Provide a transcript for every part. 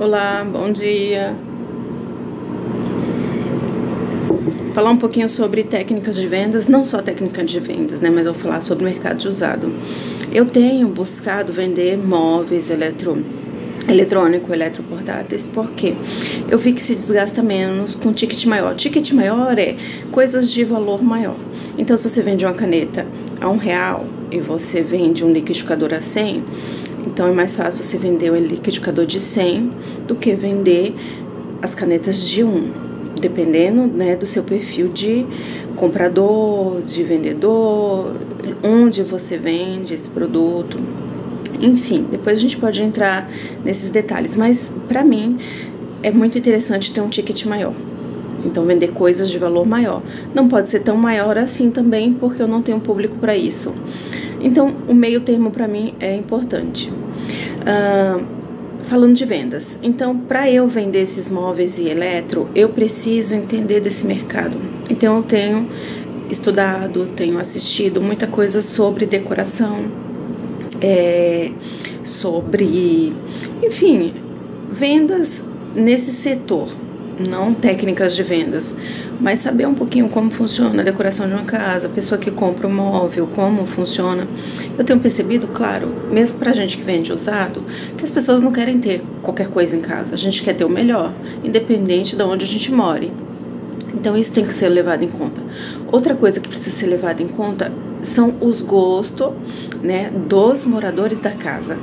Olá, bom dia. Falar um pouquinho sobre técnicas de vendas, não só técnicas de vendas, né, mas eu vou falar sobre o mercado de usado. Eu tenho buscado vender móveis, eletrônico, eletroportáteis, porque eu vi que se desgasta menos com ticket maior. Ticket maior é coisas de valor maior. Então, se você vende uma caneta a R$1 e você vende um liquidificador a 100, então é mais fácil você vender o liquidificador de 100 do que vender as canetas de 1, dependendo, né, do seu perfil de comprador, de vendedor, onde você vende esse produto. Enfim, depois a gente pode entrar nesses detalhes, mas para mim é muito interessante ter um ticket maior. Então, vender coisas de valor maior. Não pode ser tão maior assim também, porque eu não tenho público para isso. Então, o meio termo para mim é importante. Falando de vendas. Então, para eu vender esses móveis e eletro, eu preciso entender desse mercado. Então, eu tenho estudado, tenho assistido muita coisa sobre decoração, sobre, enfim, vendas nesse setor. Não técnicas de vendas, mas saber um pouquinho como funciona a decoração de uma casa, a pessoa que compra um móvel, como funciona. Eu tenho percebido, claro, mesmo pra gente que vende usado, que as pessoas não querem ter qualquer coisa em casa. A gente quer ter o melhor, independente de onde a gente more. Então isso tem que ser levado em conta. Outra coisa que precisa ser levada em conta são os gostos, né, dos moradores da casa,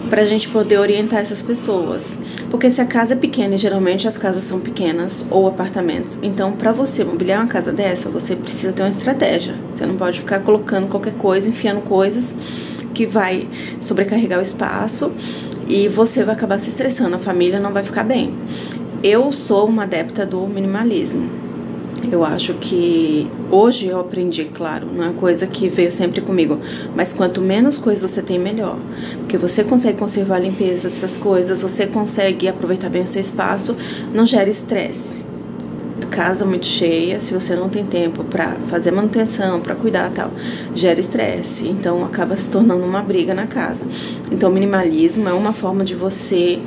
para a gente poder orientar essas pessoas. Porque se a casa é pequena, e geralmente as casas são pequenas ou apartamentos, então para você mobiliar uma casa dessa, você precisa ter uma estratégia. Você não pode ficar colocando qualquer coisa, enfiando coisas que vai sobrecarregar o espaço e você vai acabar se estressando, a família não vai ficar bem. Eu sou uma adepta do minimalismo. Eu acho que hoje eu aprendi, claro, não é uma coisa que veio sempre comigo, mas quanto menos coisas você tem, melhor. Porque você consegue conservar a limpeza dessas coisas, você consegue aproveitar bem o seu espaço, não gera estresse. A casa muito cheia, se você não tem tempo para fazer manutenção, para cuidar e tal, gera estresse, então acaba se tornando uma briga na casa. Então, o minimalismo é uma forma de você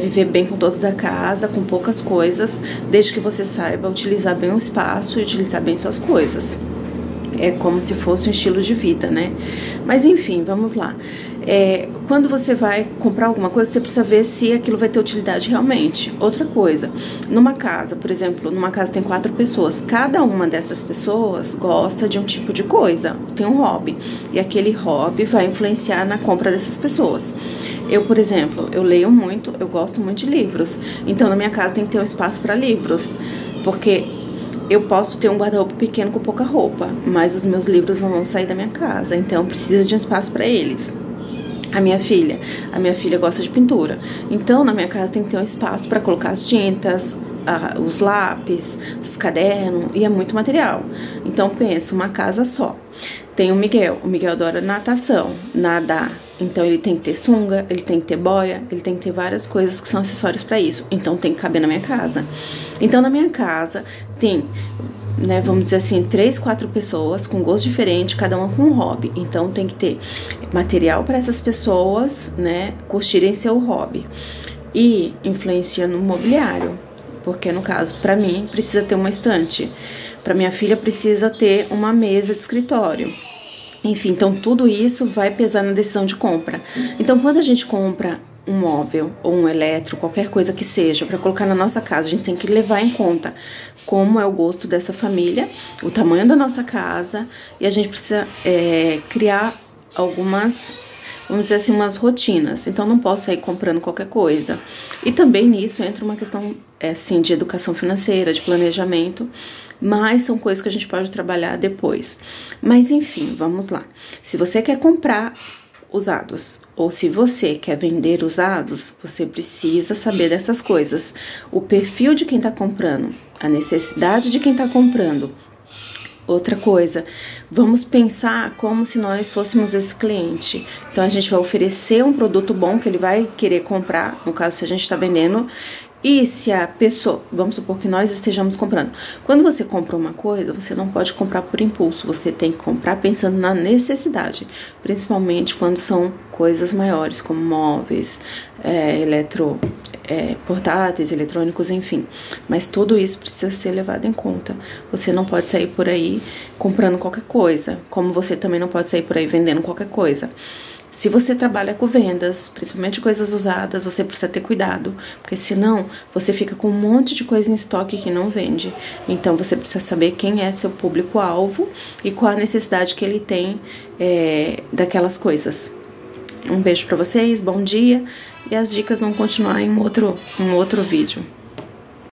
viver bem com todos da casa, com poucas coisas, desde que você saiba utilizar bem o espaço e utilizar bem suas coisas. É como se fosse um estilo de vida, né? Mas enfim, vamos lá. Quando você vai comprar alguma coisa, você precisa ver se aquilo vai ter utilidade realmente. Outra coisa, numa casa, por exemplo, numa casa tem 4 pessoas. Cada uma dessas pessoas gosta de um tipo de coisa, tem um hobby. E aquele hobby vai influenciar na compra dessas pessoas. Eu, por exemplo, eu leio muito, eu gosto muito de livros. Então, na minha casa tem que ter um espaço para livros, porque eu posso ter um guarda-roupa pequeno com pouca roupa, mas os meus livros não vão sair da minha casa, então preciso de um espaço para eles. A minha filha gosta de pintura, então na minha casa tem que ter um espaço para colocar as tintas, os lápis, os cadernos, e é muito material. Então pensa, uma casa só. Tem o Miguel adora natação, nadar. Então ele tem que ter sunga, ele tem que ter boia, ele tem que ter várias coisas que são acessórios para isso. Então tem que caber na minha casa. Então na minha casa tem, né, vamos dizer assim, 3, 4 pessoas com gosto diferente, cada uma com um hobby. Então tem que ter material para essas pessoas, né, curtirem seu hobby. E influencia no mobiliário, porque no caso, para mim, precisa ter uma estante. Para minha filha precisa ter uma mesa de escritório. Enfim, então tudo isso vai pesar na decisão de compra. Então, quando a gente compra um móvel ou um eletro, qualquer coisa que seja, para colocar na nossa casa, a gente tem que levar em conta como é o gosto dessa família, o tamanho da nossa casa, e a gente precisa criar algumas, vamos dizer assim, umas rotinas. Então, não posso sair comprando qualquer coisa. E também nisso entra uma questão, assim, de educação financeira, de planejamento, mas são coisas que a gente pode trabalhar depois. Mas, enfim, vamos lá. Se você quer comprar usados, ou se você quer vender usados, você precisa saber dessas coisas. O perfil de quem está comprando, a necessidade de quem está comprando. Outra coisa, vamos pensar como se nós fôssemos esse cliente. Então, a gente vai oferecer um produto bom que ele vai querer comprar, no caso, se a gente está vendendo. E se a pessoa, vamos supor que nós estejamos comprando. Quando você compra uma coisa, você não pode comprar por impulso. Você tem que comprar pensando na necessidade. Principalmente quando são coisas maiores, como móveis, portáteis, eletrônicos, enfim. Mas tudo isso precisa ser levado em conta. Você não pode sair por aí comprando qualquer coisa, como você também não pode sair por aí vendendo qualquer coisa. Se você trabalha com vendas, principalmente coisas usadas, você precisa ter cuidado, porque senão você fica com um monte de coisa em estoque que não vende. Então você precisa saber quem é seu público-alvo e qual a necessidade que ele tem daquelas coisas. Um beijo pra vocês, bom dia, e as dicas vão continuar em um outro vídeo.